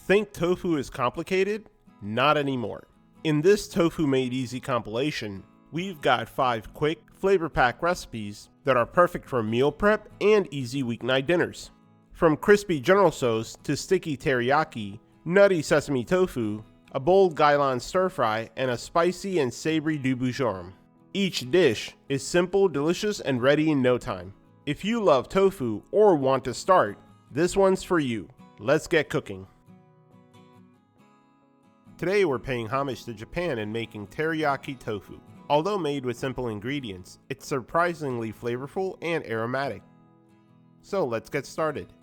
Think tofu is complicated? Not anymore. In this Tofu Made Easy compilation, we've got 5 quick, flavor-packed recipes that are perfect for meal prep and easy weeknight dinners. From crispy General Tso's to sticky teriyaki, nutty sesame tofu, a bold Tofu Stir Fry, and a spicy and savory dubujorum. Each dish is simple, delicious, and ready in no time. If you love tofu or want to start, this one's for you. Let's get cooking. Today we're paying homage to Japan and making teriyaki tofu. Although made with simple ingredients, it's surprisingly flavorful and aromatic. So let's get started.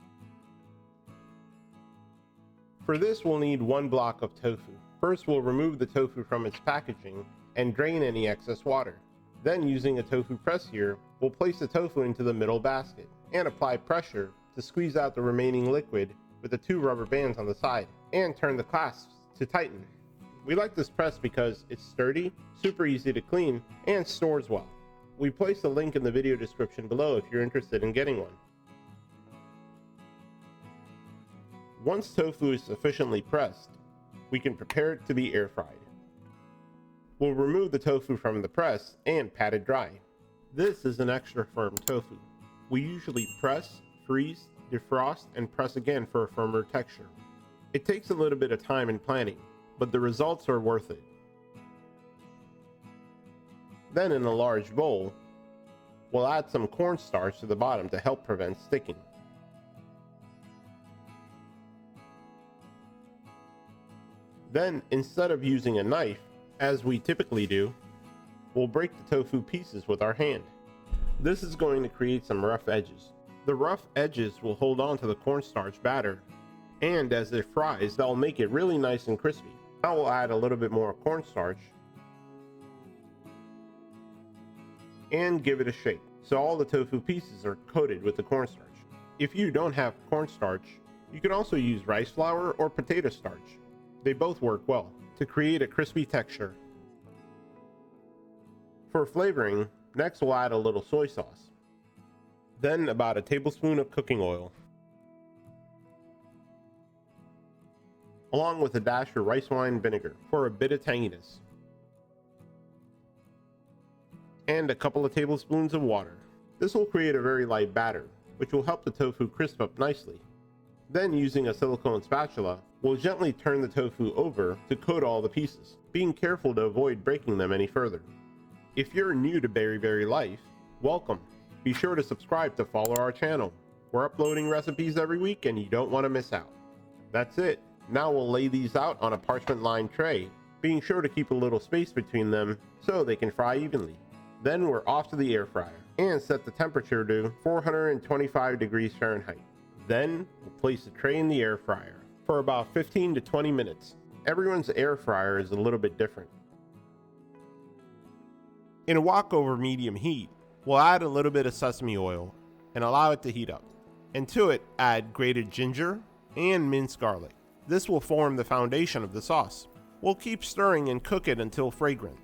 For this we'll need 1 block of tofu. First we'll remove the tofu from its packaging and drain any excess water. Then using a tofu press here, we'll place the tofu into the middle basket and apply pressure to squeeze out the remaining liquid with the 2 rubber bands on the side and turn the clasps to tighten. We like this press because it's sturdy, super easy to clean, and stores well. We place a link in the video description below if you're interested in getting one. Once tofu is sufficiently pressed, we can prepare it to be air fried. We'll remove the tofu from the press and pat it dry. This is an extra firm tofu. We usually press, freeze, defrost, and press again for a firmer texture. It takes a little bit of time and planning, but the results are worth it. Then in a large bowl, we'll add some cornstarch to the bottom to help prevent sticking. Then, instead of using a knife, as we typically do, we'll break the tofu pieces with our hand. This is going to create some rough edges. The rough edges will hold on to the cornstarch batter, and as it fries, they'll make it really nice and crispy. Now we'll add a little bit more cornstarch and give it a shake so all the tofu pieces are coated with the cornstarch. If you don't have cornstarch, you can also use rice flour or potato starch. They both work well to create a crispy texture. For flavoring, next we'll add a little soy sauce, then about a tablespoon of cooking oil, along with a dash of rice wine vinegar for a bit of tanginess, and a couple of tablespoons of water. This will create a very light batter, which will help the tofu crisp up nicely. Then using a silicone spatula, we'll gently turn the tofu over to coat all the pieces, being careful to avoid breaking them any further. If you're new to Berry Life, welcome. Be sure to subscribe to follow our channel. We're uploading recipes every week and you don't want to miss out. That's it. Now we'll lay these out on a parchment-lined tray, being sure to keep a little space between them so they can fry evenly. Then we're off to the air fryer and set the temperature to 425 degrees Fahrenheit. Then we'll place the tray in the air fryer for about 15 to 20 minutes. Everyone's air fryer is a little bit different. In a wok over medium heat, we'll add a little bit of sesame oil and allow it to heat up. And to it, add grated ginger and minced garlic. This will form the foundation of the sauce. We'll keep stirring and cook it until fragrant.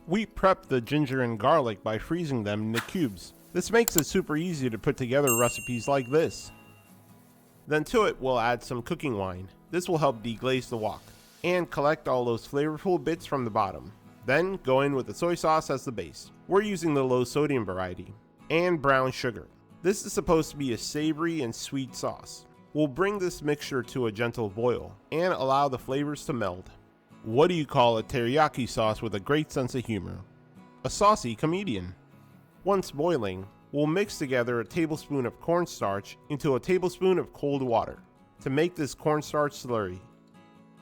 We prep the ginger and garlic by freezing them into cubes. This makes it super easy to put together recipes like this. Then to it, we'll add some cooking wine. This will help deglaze the wok and collect all those flavorful bits from the bottom. Then go in with the soy sauce as the base. We're using the low sodium variety, and brown sugar. This is supposed to be a savory and sweet sauce. We'll bring this mixture to a gentle boil and allow the flavors to meld. What do you call a teriyaki sauce with a great sense of humor? A saucy comedian. Once boiling, we'll mix together a tablespoon of cornstarch into a tablespoon of cold water to make this cornstarch slurry.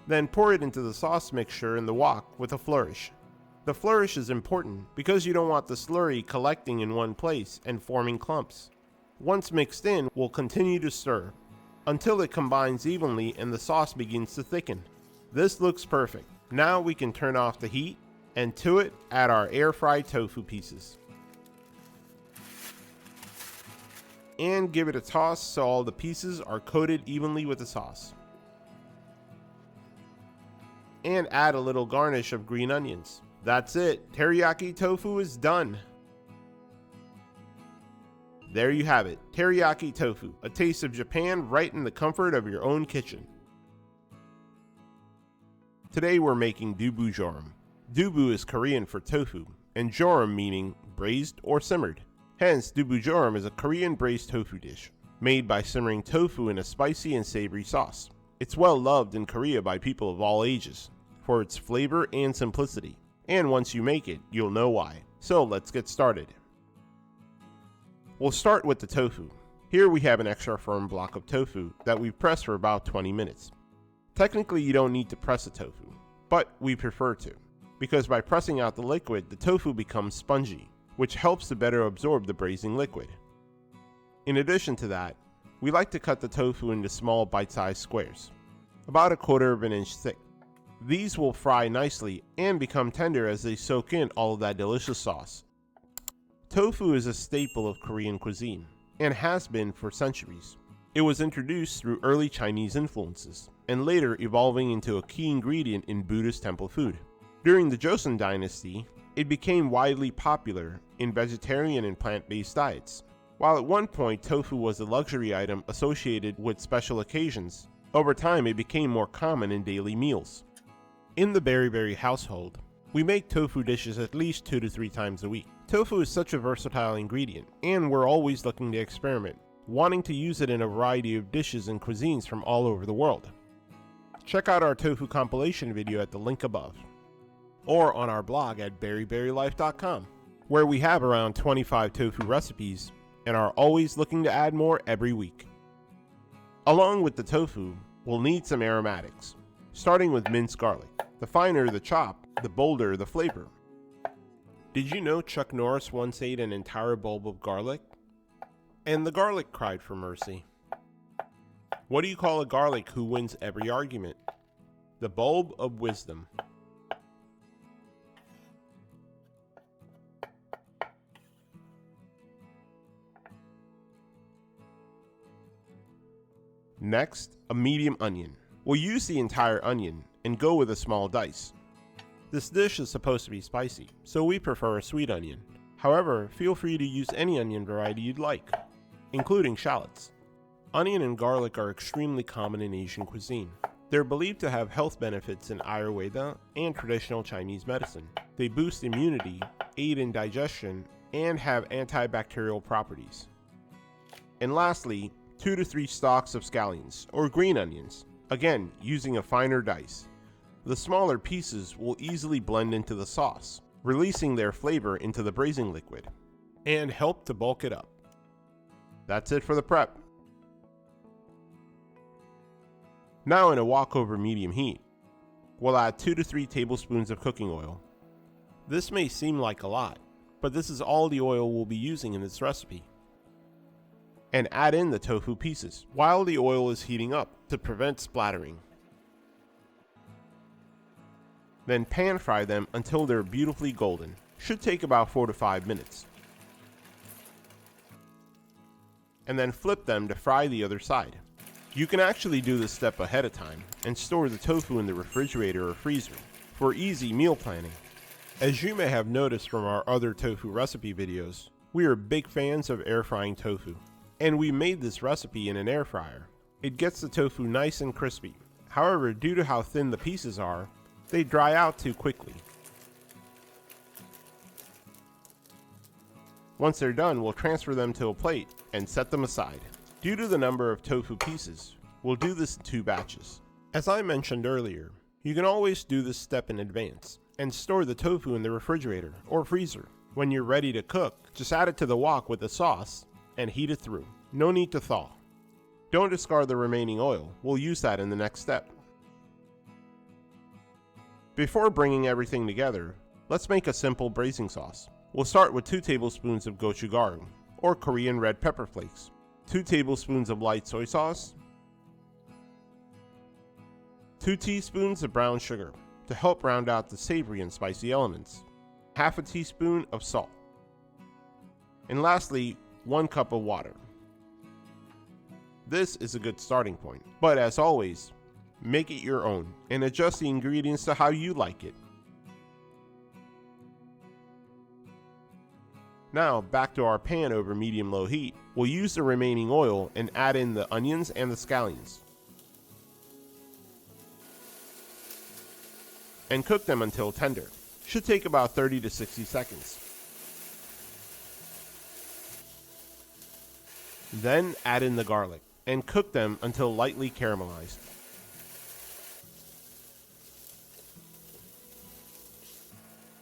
Then pour it into the sauce mixture in the wok with a flourish. The flourish is important because you don't want the slurry collecting in one place and forming clumps. Once mixed in, we'll continue to stir until it combines evenly and the sauce begins to thicken. This looks perfect. Now we can turn off the heat and to it add our air fried tofu pieces. And give it a toss so all the pieces are coated evenly with the sauce. And add a little garnish of green onions. That's it. Teriyaki tofu is done. There you have it, teriyaki tofu, a taste of Japan right in the comfort of your own kitchen. Today we're making dubu jorum. Dubu is Korean for tofu, and jorum meaning braised or simmered. Hence, dubu jorum is a Korean braised tofu dish, made by simmering tofu in a spicy and savory sauce. It's well loved in Korea by people of all ages, for its flavor and simplicity. And once you make it, you'll know why. So let's get started. We'll start with the tofu. Here we have an extra firm block of tofu that we've pressed for about 20 minutes. Technically you don't need to press the tofu, but we prefer to, because by pressing out the liquid, the tofu becomes spongy, which helps to better absorb the braising liquid. In addition to that, we like to cut the tofu into small bite-sized squares, about 1/4 of an inch thick. These will fry nicely and become tender as they soak in all of that delicious sauce. Tofu is a staple of Korean cuisine, and has been for centuries. It was introduced through early Chinese influences, and later evolving into a key ingredient in Buddhist temple food. During the Joseon dynasty, it became widely popular in vegetarian and plant-based diets. While at one point tofu was a luxury item associated with special occasions, over time it became more common in daily meals. In the Berry household, we make tofu dishes at least 2 to 3 times a week. Tofu is such a versatile ingredient, and we're always looking to experiment, wanting to use it in a variety of dishes and cuisines from all over the world. Check out our tofu compilation video at the link above, or on our blog at berryberrylife.com, where we have around 25 tofu recipes and are always looking to add more every week. Along with the tofu, we'll need some aromatics, starting with minced garlic. The finer the chop, the bolder the flavor. Did you know Chuck Norris once ate an entire bulb of garlic? And the garlic cried for mercy. What do you call a garlic who wins every argument? The bulb of wisdom. Next, a medium onion. We'll use the entire onion and go with a small dice. This dish is supposed to be spicy, so we prefer a sweet onion. However, feel free to use any onion variety you'd like, including shallots. Onion and garlic are extremely common in Asian cuisine. They're believed to have health benefits in Ayurveda and traditional Chinese medicine. They boost immunity, aid in digestion, and have antibacterial properties. And lastly, 2 to 3 stalks of scallions, or green onions, again using a finer dice. The smaller pieces will easily blend into the sauce, releasing their flavor into the braising liquid, and help to bulk it up. That's it for the prep. Now in a wok over medium heat, we'll add 2 to 3 tablespoons of cooking oil. This may seem like a lot, but this is all the oil we'll be using in this recipe. And add in the tofu pieces while the oil is heating up to prevent splattering. Then pan fry them until they're beautifully golden. Should take about 4 to 5 minutes. And then flip them to fry the other side. You can actually do this step ahead of time and store the tofu in the refrigerator or freezer for easy meal planning. As you may have noticed from our other tofu recipe videos, we are big fans of air frying tofu, and we made this recipe in an air fryer. It gets the tofu nice and crispy. However, due to how thin the pieces are, they dry out too quickly. Once they're done, we'll transfer them to a plate and set them aside. Due to the number of tofu pieces, we'll do this in 2 batches. As I mentioned earlier, you can always do this step in advance and store the tofu in the refrigerator or freezer. When you're ready to cook, just add it to the wok with the sauce and heat it through. No need to thaw. Don't discard the remaining oil, we'll use that in the next step. Before bringing everything together, let's make a simple braising sauce. We'll start with 2 tablespoons of gochugaru, or Korean red pepper flakes, 2 tablespoons of light soy sauce, 2 teaspoons of brown sugar to help round out the savory and spicy elements, half a teaspoon of salt, and lastly, 1 cup of water. This is a good starting point, but as always, make it your own and adjust the ingredients to how you like it. Now back to our pan over medium-low heat. We'll use the remaining oil and add in the onions and the scallions. and cook them until tender. Should take about 30 to 60 seconds. Then add in the garlic and cook them until lightly caramelized.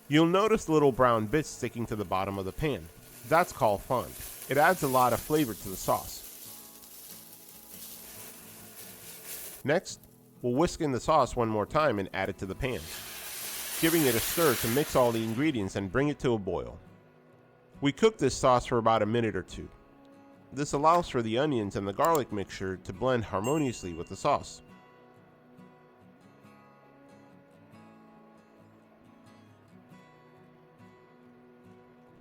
You'll notice little brown bits sticking to the bottom of the pan. That's called fond. It adds a lot of flavor to the sauce. Next, we'll whisk in the sauce one more time and add it to the pan, giving it a stir to mix all the ingredients and bring it to a boil. We cook this sauce for about a minute or two. This allows for the onions and the garlic mixture to blend harmoniously with the sauce.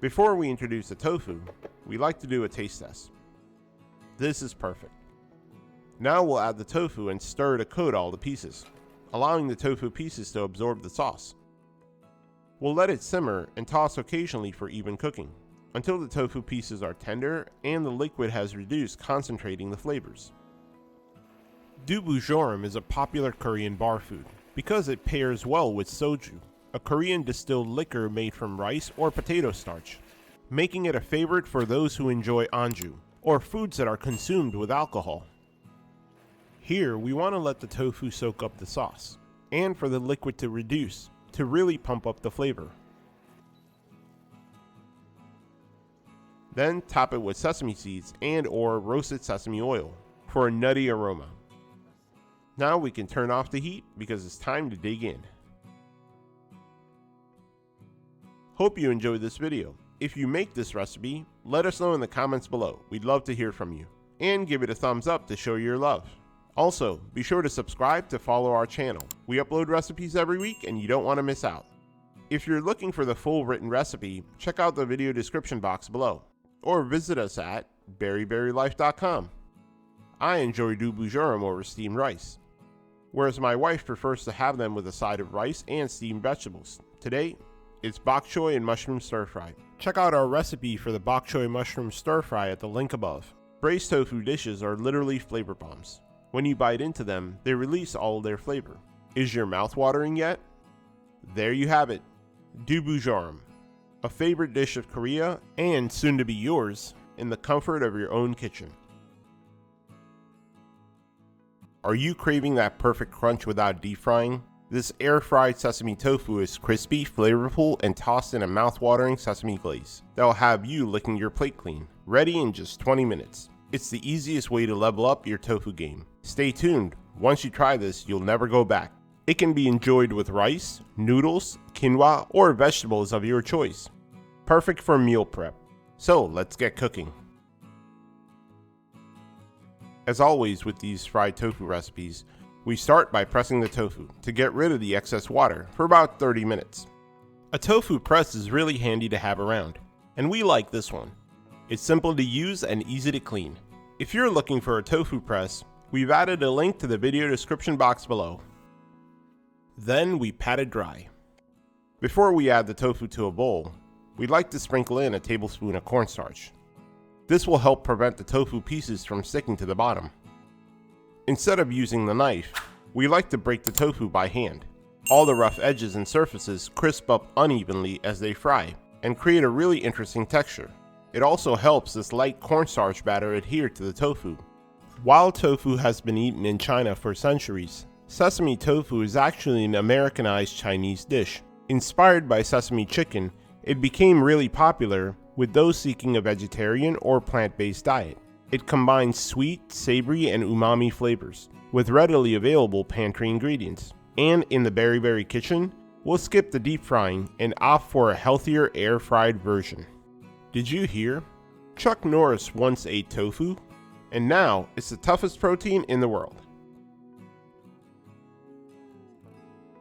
Before we introduce the tofu, we like to do a taste test. This is perfect. Now we'll add the tofu and stir to coat all the pieces, allowing the tofu pieces to absorb the sauce. We'll let it simmer and toss occasionally for even cooking, until the tofu pieces are tender and the liquid has reduced, concentrating the flavors. Dubujeorim is a popular Korean bar food because it pairs well with soju, a Korean distilled liquor made from rice or potato starch, making it a favorite for those who enjoy anju, or foods that are consumed with alcohol. Here, we want to let the tofu soak up the sauce, and for the liquid to reduce, to really pump up the flavor. Then top it with sesame seeds and/or roasted sesame oil for a nutty aroma. Now we can turn off the heat because it's time to dig in. Hope you enjoyed this video. If you make this recipe, let us know in the comments below. We'd love to hear from you. And give it a thumbs up to show your love. Also, be sure to subscribe to follow our channel. We upload recipes every week and you don't want to miss out. If you're looking for the full written recipe, check out the video description box below. Or visit us at berryberrylife.com. I enjoy dubujeorim over steamed rice, whereas my wife prefers to have them with a side of rice and steamed vegetables. Today, it's bok choy and mushroom stir fry. Check out our recipe for the bok choy mushroom stir fry at the link above. Braised tofu dishes are literally flavor bombs. When you bite into them, they release all of their flavor. Is your mouth watering yet? There you have it, dubujeorim, a favorite dish of Korea and soon to be yours in the comfort of your own kitchen. Are you craving that perfect crunch without deep frying? This air-fried sesame tofu is crispy, flavorful, and tossed in a mouth-watering sesame glaze that will have you licking your plate clean, ready in just 20 minutes. It's the easiest way to level up your tofu game. Stay tuned. Once you try this, you'll never go back. It can be enjoyed with rice, noodles, quinoa, or vegetables of your choice. Perfect for meal prep. So let's get cooking. As always with these fried tofu recipes, we start by pressing the tofu to get rid of the excess water for about 30 minutes. A tofu press is really handy to have around, and we like this one. It's simple to use and easy to clean. If you're looking for a tofu press, we've added a link to the video description box below. Then we pat it dry. Before we add the tofu to a bowl, we'd like to sprinkle in a tablespoon of cornstarch. This will help prevent the tofu pieces from sticking to the bottom. Instead of using the knife, we like to break the tofu by hand. All the rough edges and surfaces crisp up unevenly as they fry and create a really interesting texture. It also helps this light cornstarch batter adhere to the tofu. While tofu has been eaten in China for centuries, sesame tofu is actually an Americanized Chinese dish. Inspired by sesame chicken, it became really popular with those seeking a vegetarian or plant-based diet. It combines sweet, savory, and umami flavors with readily available pantry ingredients. And in the Berry kitchen, we'll skip the deep frying and opt for a healthier air-fried version. Did you hear? Chuck Norris once ate tofu, and now it's the toughest protein in the world.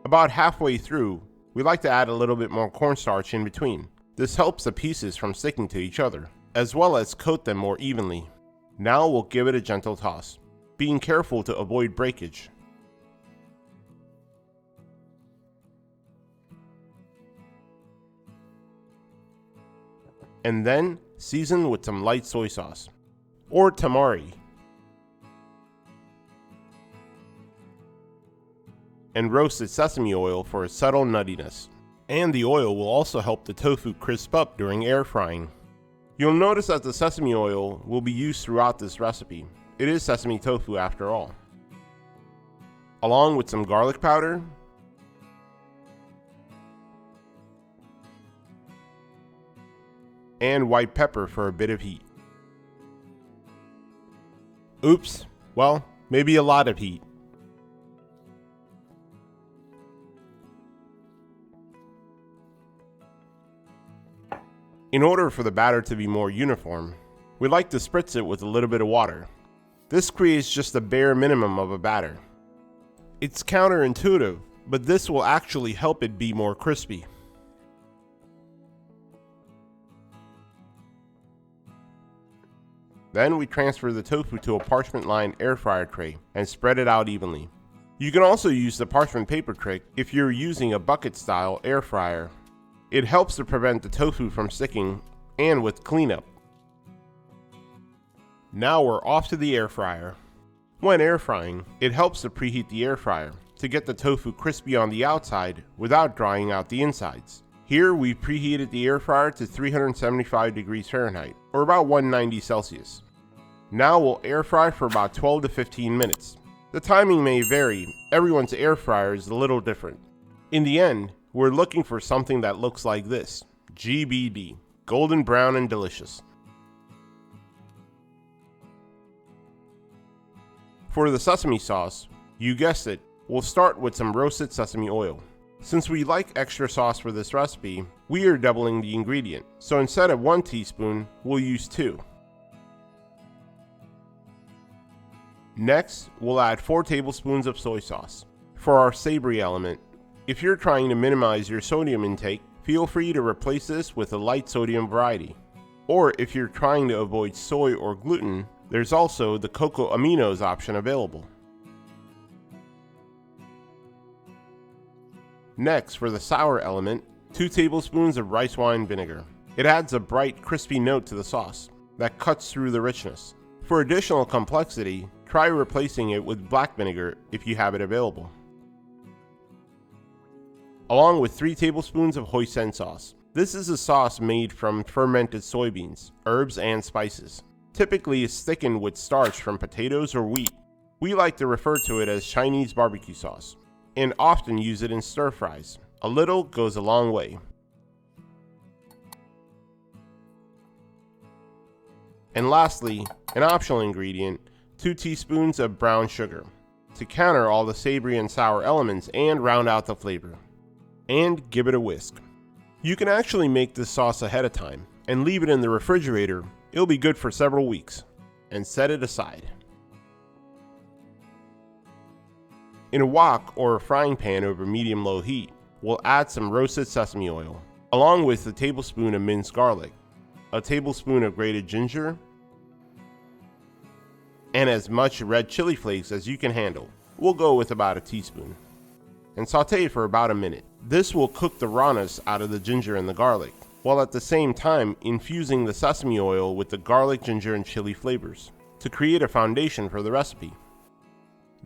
About halfway through, we like to add a little bit more cornstarch in between. This helps the pieces from sticking to each other, as well as coat them more evenly. Now we'll give it a gentle toss, being careful to avoid breakage. And then season with some light soy sauce, or tamari. and roasted sesame oil for a subtle nuttiness. And the oil will also help the tofu crisp up during air frying. You'll notice that the sesame oil will be used throughout this recipe. It is sesame tofu after all. Along with some garlic powder, and white pepper for a bit of heat. Oops, well, maybe a lot of heat. In order for the batter to be more uniform, we like to spritz it with a little bit of water. This creates just the bare minimum of a batter. It's counterintuitive, but this will actually help it be more crispy. Then we transfer the tofu to a parchment-lined air fryer tray and spread it out evenly. You can also use the parchment paper trick if you're using a bucket-style air fryer. It helps to prevent the tofu from sticking and with cleanup. Now we're off to the air fryer. When air frying, it helps to preheat the air fryer to get the tofu crispy on the outside without drying out the insides. Here we preheated the air fryer to 375 degrees Fahrenheit or about 190 Celsius. Now we'll air fry for about 12 to 15 minutes. The timing may vary, everyone's air fryer is a little different. In the end, we're looking for something that looks like this, GBD, golden brown and delicious. For the sesame sauce, you guessed it, we'll start with some roasted sesame oil. Since we like extra sauce for this recipe, we are doubling the ingredient, so instead of 1 teaspoon, we'll use 2. Next, we'll add 4 tablespoons of soy sauce. For our savory element, if you're trying to minimize your sodium intake, feel free to replace this with a light sodium variety. Or if you're trying to avoid soy or gluten, there's also the cocoa aminos option available. Next, for the sour element, 2 tablespoons of rice wine vinegar. It adds a bright, crispy note to the sauce that cuts through the richness. For additional complexity, try replacing it with black vinegar if you have it available. Along with 3 tablespoons of hoisin sauce. This is a sauce made from fermented soybeans, herbs, and spices. Typically is thickened with starch from potatoes or wheat. We like to refer to it as Chinese barbecue sauce, and often use it in stir fries. A little goes a long way. And lastly, an optional ingredient, 2 teaspoons of brown sugar, to counter all the savory and sour elements and round out the flavor. And give it a whisk. You can actually make this sauce ahead of time and leave it in the refrigerator. It'll be good for several weeks. And set it aside. In a wok or a frying pan over medium-low heat, we'll add some roasted sesame oil, along with a tablespoon of minced garlic, a tablespoon of grated ginger, and as much red chili flakes as you can handle. We'll go with about a teaspoon. And saute for about a minute. This will cook the rawness out of the ginger and the garlic, while at the same time infusing the sesame oil with the garlic, ginger, and chili flavors to create a foundation for the recipe.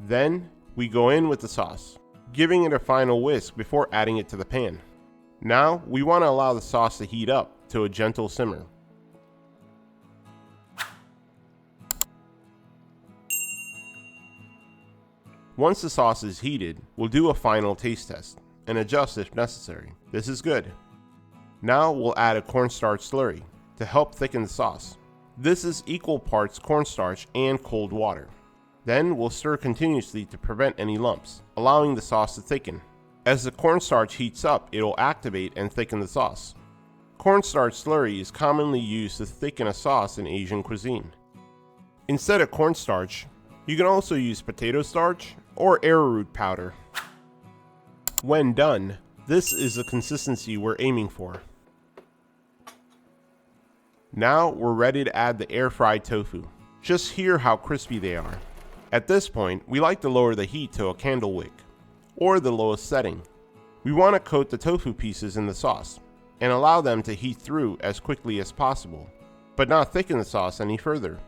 Then we go in with the sauce, giving it a final whisk before adding it to the pan. Now we want to allow the sauce to heat up to a gentle simmer. Once the sauce is heated, we'll do a final taste test and adjust if necessary. This is good. Now we'll add a cornstarch slurry to help thicken the sauce. This is equal parts cornstarch and cold water. Then we'll stir continuously to prevent any lumps, allowing the sauce to thicken. As the cornstarch heats up, it will activate and thicken the sauce. Cornstarch slurry is commonly used to thicken a sauce in Asian cuisine. Instead of cornstarch, you can also use potato starch or arrowroot powder. When done, this is the consistency we're aiming for. Now we're ready to add the air-fried tofu. Just hear how crispy they are. At this point, we like to lower the heat to a candle wick, or the lowest setting. We want to coat the tofu pieces in the sauce, and allow them to heat through as quickly as possible, but not thicken the sauce any further.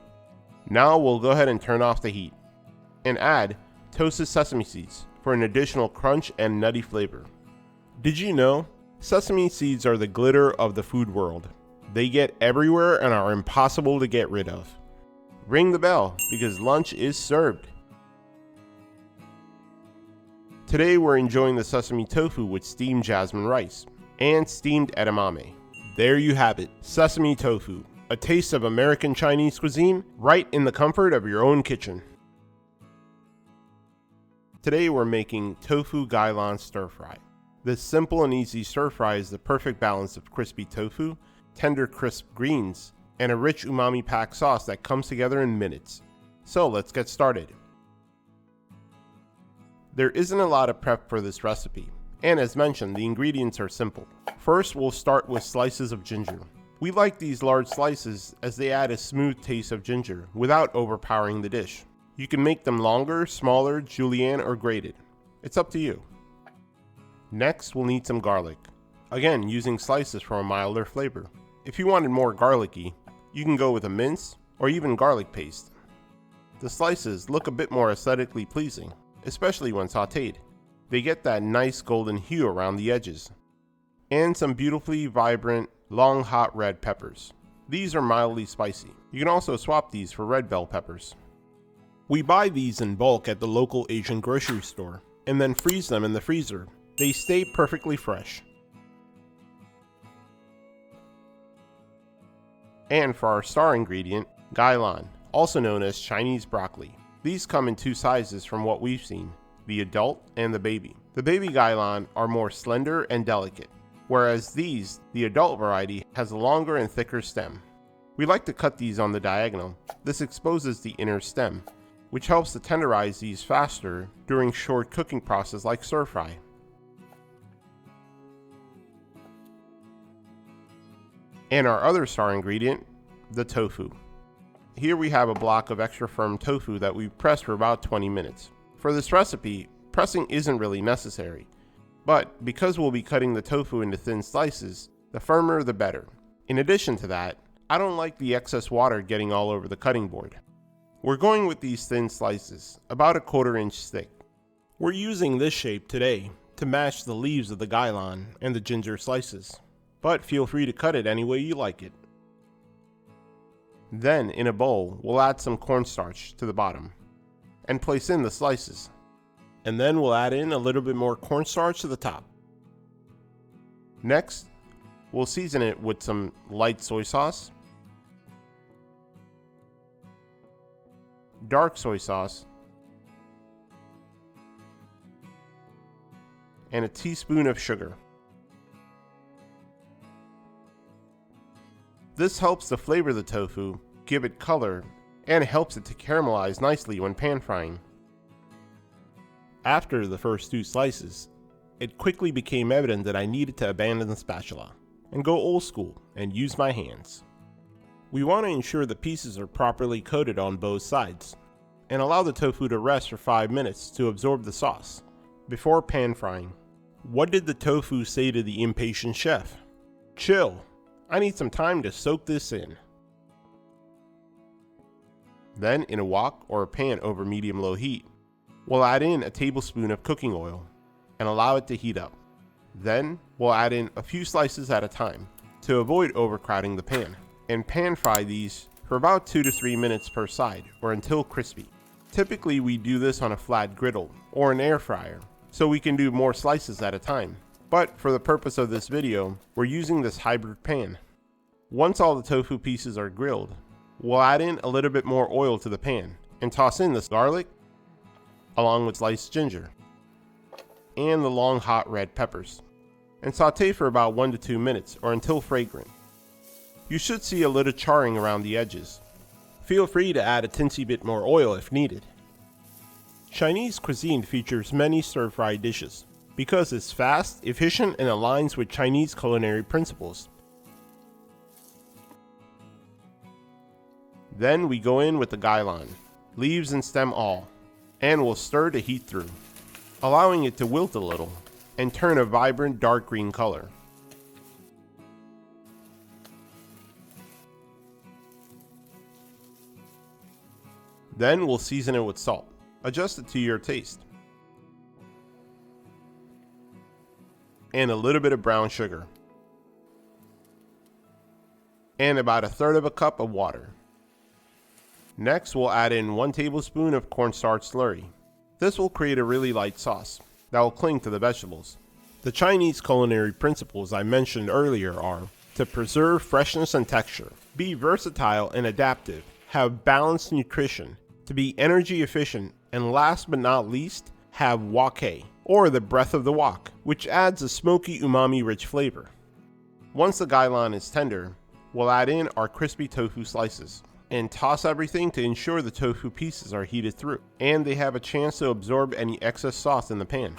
Now we'll go ahead and turn off the heat, and add toasted sesame seeds, for an additional crunch and nutty flavor. Did you know? Sesame seeds are the glitter of the food world. They get everywhere and are impossible to get rid of. Ring the bell because lunch is served. Today we're enjoying the sesame tofu with steamed jasmine rice and steamed edamame. There you have it, sesame tofu, a taste of American Chinese cuisine right in the comfort of your own kitchen. Today we're making tofu gailan stir fry. This simple and easy stir fry is the perfect balance of crispy tofu, tender crisp greens, and a rich umami packed sauce that comes together in minutes. So let's get started. There isn't a lot of prep for this recipe, and as mentioned, the ingredients are simple. First, we'll start with slices of ginger. We like these large slices as they add a smooth taste of ginger without overpowering the dish. You can make them longer, smaller, julienne, or grated. It's up to you. Next, we'll need some garlic. Again, using slices for a milder flavor. If you wanted more garlicky, you can go with a mince or even garlic paste. The slices look a bit more aesthetically pleasing, especially when sauteed. They get that nice golden hue around the edges. And some beautifully vibrant, long hot red peppers. These are mildly spicy. You can also swap these for red bell peppers. We buy these in bulk at the local Asian grocery store and then freeze them in the freezer. They stay perfectly fresh. And for our star ingredient, gailan, also known as Chinese broccoli. These come in two sizes from what we've seen, the adult and the baby. The baby gailan are more slender and delicate, whereas these, the adult variety, has a longer and thicker stem. We like to cut these on the diagonal. This exposes the inner stem, which helps to tenderize these faster during short cooking process like stir fry. And our other star ingredient, the tofu. Here we have a block of extra firm tofu that we've pressed for about 20 minutes. For this recipe, pressing isn't really necessary, but because we'll be cutting the tofu into thin slices, the firmer the better. In addition to that, I don't like the excess water getting all over the cutting board. We're going with these thin slices, about a 1/4 inch thick. We're using this shape today to match the leaves of the gailan and the ginger slices, but feel free to cut it any way you like it. Then, in a bowl, we'll add some cornstarch to the bottom and place in the slices. And then we'll add in a little bit more cornstarch to the top. Next, we'll season it with some light soy sauce, dark soy sauce, and a teaspoon of sugar. This helps to flavor the tofu, give it color, and helps it to caramelize nicely when pan frying. After the first 2 slices, it quickly became evident that I needed to abandon the spatula and go old school and use my hands. We want to ensure the pieces are properly coated on both sides and allow the tofu to rest for 5 minutes to absorb the sauce before pan frying. What did the tofu say to the impatient chef? Chill. I need some time to soak this in. Then, in a wok or a pan over medium-low heat, we'll add in a tablespoon of cooking oil and allow it to heat up. Then, we'll add in a few slices at a time to avoid overcrowding the pan, and pan fry these for about 2 to 3 minutes per side or until crispy. Typically, we do this on a flat griddle or an air fryer, so we can do more slices at a time. But for the purpose of this video, we're using this hybrid pan. Once all the tofu pieces are grilled, we'll add in a little bit more oil to the pan and toss in the garlic, along with sliced ginger, and the long hot red peppers, and saute for about 1 to 2 minutes or until fragrant. You should see a little charring around the edges. Feel free to add a teensy bit more oil if needed. Chinese cuisine features many stir-fry dishes because it's fast, efficient, and aligns with Chinese culinary principles. Then we go in with the gailan, leaves and stem all, and we'll stir to heat through, allowing it to wilt a little and turn a vibrant dark green color. Then we'll season it with salt. Adjust it to your taste. and a little bit of brown sugar. And about 1/3 cup of water. Next, we'll add in 1 tablespoon of cornstarch slurry. This will create a really light sauce that will cling to the vegetables. The Chinese culinary principles I mentioned earlier are to preserve freshness and texture, be versatile and adaptive, have balanced nutrition, to be energy efficient, and last but not least, have wok, or the breath of the wok, which adds a smoky umami rich flavor. Once the gailan is tender, we'll add in our crispy tofu slices and toss everything to ensure the tofu pieces are heated through and they have a chance to absorb any excess sauce in the pan.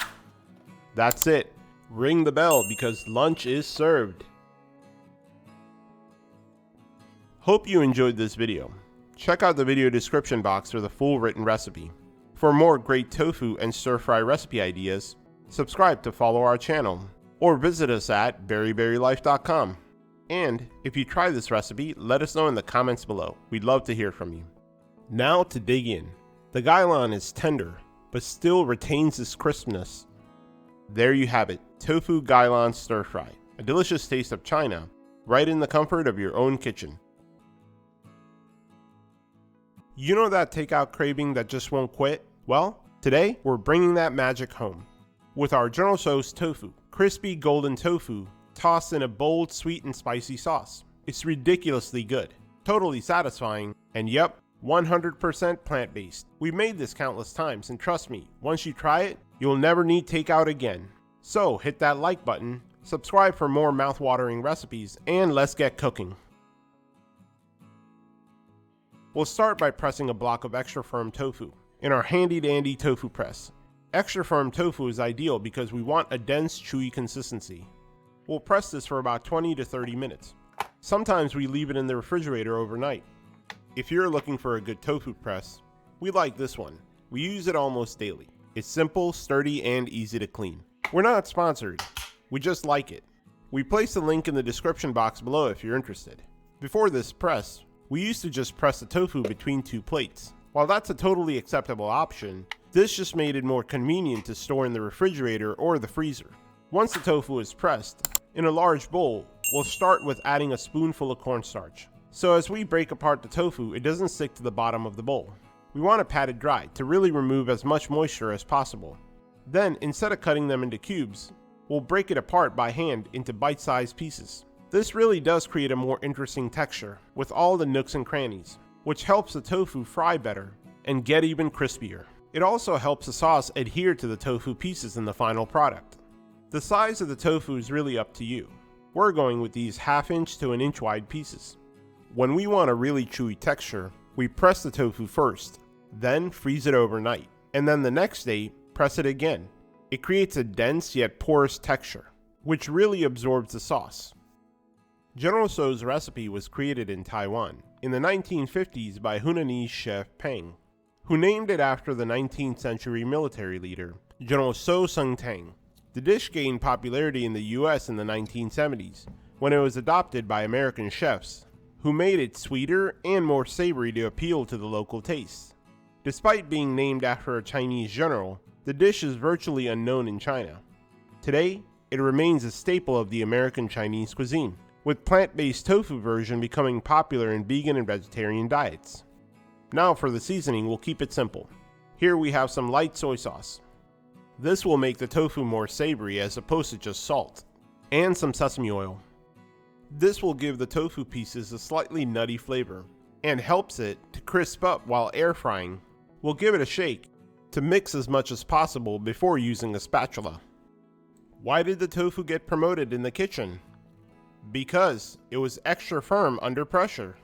That's it. Ring the bell because lunch is served. Hope you enjoyed this video. Check out the video description box for the full written recipe. For more great tofu and stir-fry recipe ideas, subscribe to follow our channel or visit us at berryberrylife.com. And if you try this recipe, let us know in the comments below. We'd love to hear from you. Now to dig in. The gailan is tender, but still retains its crispness. There you have it, tofu gailan stir fry, a delicious taste of China, right in the comfort of your own kitchen. You know that takeout craving that just won't quit? Well, today we're bringing that magic home with our General Tso Tofu, crispy golden tofu tossed in a bold, sweet and spicy sauce. It's ridiculously good, totally satisfying, and yep, 100% plant-based. We've made this countless times, and trust me, once you try it, you'll never need takeout again. So hit that like button, subscribe for more mouth-watering recipes, and let's get cooking. We'll start by pressing a block of extra firm tofu in our handy-dandy tofu press. Extra firm tofu is ideal because we want a dense, chewy consistency. We'll press this for about 20 to 30 minutes. Sometimes we leave it in the refrigerator overnight. If you're looking for a good tofu press, we like this one. We use it almost daily. It's simple, sturdy, and easy to clean. We're not sponsored, we just like it. We place a link in the description box below if you're interested. Before this press, we used to just press the tofu between 2 plates. While that's a totally acceptable option, this just made it more convenient to store in the refrigerator or the freezer. Once the tofu is pressed, in a large bowl, we'll start with adding a spoonful of cornstarch. So as we break apart the tofu, it doesn't stick to the bottom of the bowl. We want to pat it dry to really remove as much moisture as possible. Then, instead of cutting them into cubes, we'll break it apart by hand into bite-sized pieces. This really does create a more interesting texture with all the nooks and crannies, which helps the tofu fry better and get even crispier. It also helps the sauce adhere to the tofu pieces in the final product. The size of the tofu is really up to you. We're going with these 1/2 inch to 1 inch wide pieces. When we want a really chewy texture, we press the tofu first, then freeze it overnight, and then the next day, press it again. It creates a dense yet porous texture, which really absorbs the sauce. General Tso's recipe was created in Taiwan in the 1950s by Hunanese chef Peng, who named it after the 19th century military leader, General Tso Tang. The dish gained popularity in the US in the 1970s, when it was adopted by American chefs, who made it sweeter and more savory to appeal to the local tastes. Despite being named after a Chinese general, the dish is virtually unknown in China. Today, it remains a staple of the American Chinese cuisine, with plant-based tofu version becoming popular in vegan and vegetarian diets. Now for the seasoning, we'll keep it simple. Here we have some light soy sauce. This will make the tofu more savory as opposed to just salt, and some sesame oil. This will give the tofu pieces a slightly nutty flavor and helps it to crisp up while air frying. We'll give it a shake to mix as much as possible before using a spatula. Why did the tofu get promoted in the kitchen? Because it was extra firm under pressure.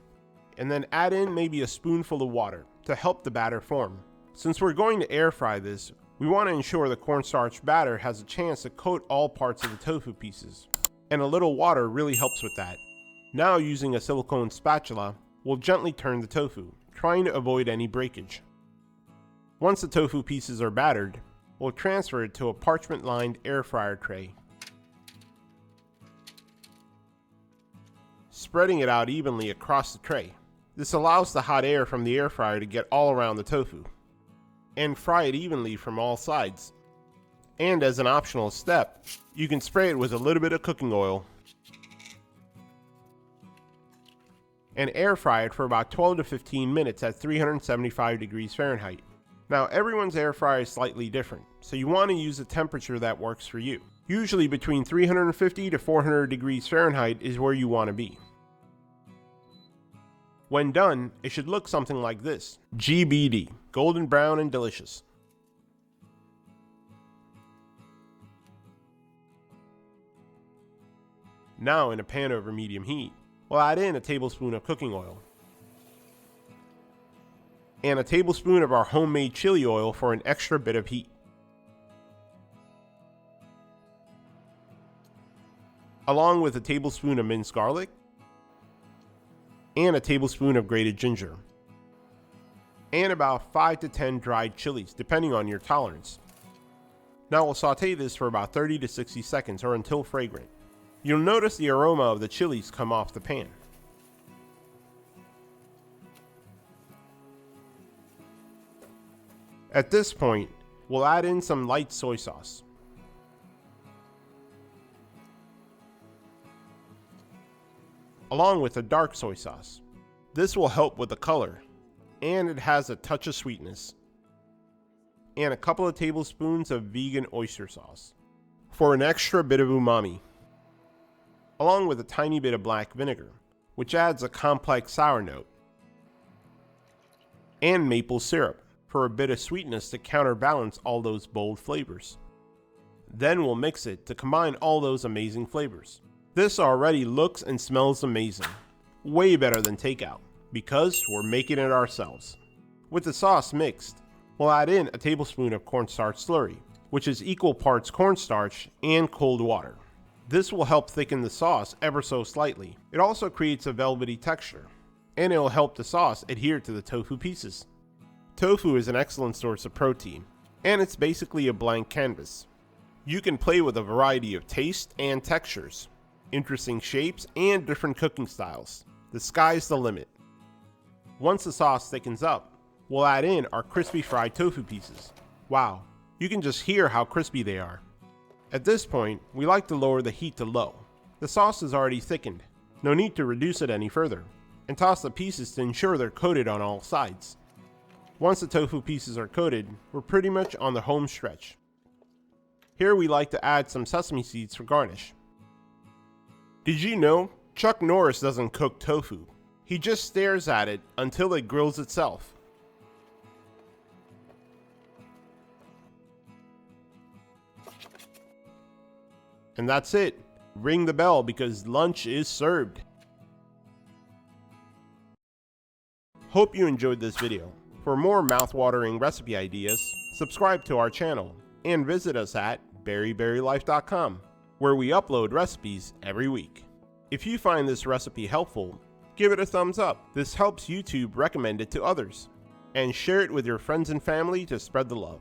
And then add in maybe a spoonful of water to help the batter form. Since we're going to air fry this, we want to ensure the cornstarch batter has a chance to coat all parts of the tofu pieces, and a little water really helps with that. Now using a silicone spatula, we'll gently turn the tofu, trying to avoid any breakage. Once the tofu pieces are battered, we'll transfer it to a parchment-lined air fryer tray. Spreading it out evenly across the tray. This allows the hot air from the air fryer to get all around the tofu, and fry it evenly from all sides. And as an optional step, you can spray it with a little bit of cooking oil and air fry it for about 12 to 15 minutes at 375 degrees Fahrenheit. Now everyone's air fryer is slightly different, so you want to use a temperature that works for you. Usually between 350 to 400 degrees Fahrenheit is where you want to be. When done, it should look something like this. GBD, golden brown and delicious. Now in a pan over medium heat, we'll add in a tablespoon of cooking oil and a tablespoon of our homemade chili oil for an extra bit of heat. Along with a tablespoon of minced garlic and a tablespoon of grated ginger and about 5 to 10 dried chilies depending on your tolerance. Now we'll saute this for about 30 to 60 seconds or until fragrant. You'll notice the aroma of the chilies come off the pan. At this point, we'll add in some light soy sauce. Along with a dark soy sauce. This will help with the color, and it has a touch of sweetness. And a couple of tablespoons of vegan oyster sauce for an extra bit of umami. Along with a tiny bit of black vinegar, which adds a complex sour note, and maple syrup for a bit of sweetness to counterbalance all those bold flavors. Then we'll mix it to combine all those amazing flavors. This already looks and smells amazing, way better than takeout, because we're making it ourselves. With the sauce mixed, we'll add in a tablespoon of cornstarch slurry, which is equal parts cornstarch and cold water. This will help thicken the sauce ever so slightly. It also creates a velvety texture, and it will help the sauce adhere to the tofu pieces. Tofu is an excellent source of protein, and it's basically a blank canvas. You can play with a variety of taste and textures, interesting shapes, and different cooking styles. The sky's the limit. Once the sauce thickens up, we'll add in our crispy fried tofu pieces. Wow, you can just hear how crispy they are. At this point, we like to lower the heat to low. The sauce is already thickened, no need to reduce it any further, and toss the pieces to ensure they're coated on all sides. Once the tofu pieces are coated, we're pretty much on the home stretch. Here we like to add some sesame seeds for garnish. Did you know Chuck Norris doesn't cook tofu? He just stares at it until it grills itself. And that's it. Ring the bell because lunch is served. Hope you enjoyed this video. For more mouth-watering recipe ideas, subscribe to our channel and visit us at berryberrylife.com, where we upload recipes every week. If you find this recipe helpful, give it a thumbs up. This helps YouTube recommend it to others. And share it with your friends and family to spread the love.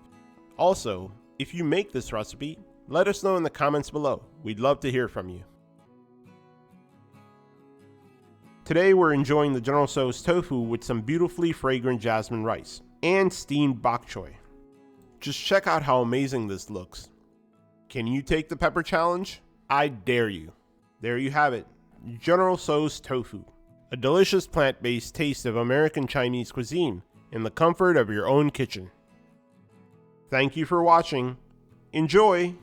Also, if you make this recipe, let us know in the comments below. We'd love to hear from you. Today we're enjoying the General Tso's tofu with some beautifully fragrant jasmine rice and steamed bok choy. Just check out how amazing this looks. Can you take the pepper challenge? I dare you. There you have it, General Tso's tofu, a delicious plant-based taste of American Chinese cuisine in the comfort of your own kitchen. Thank you for watching. Enjoy!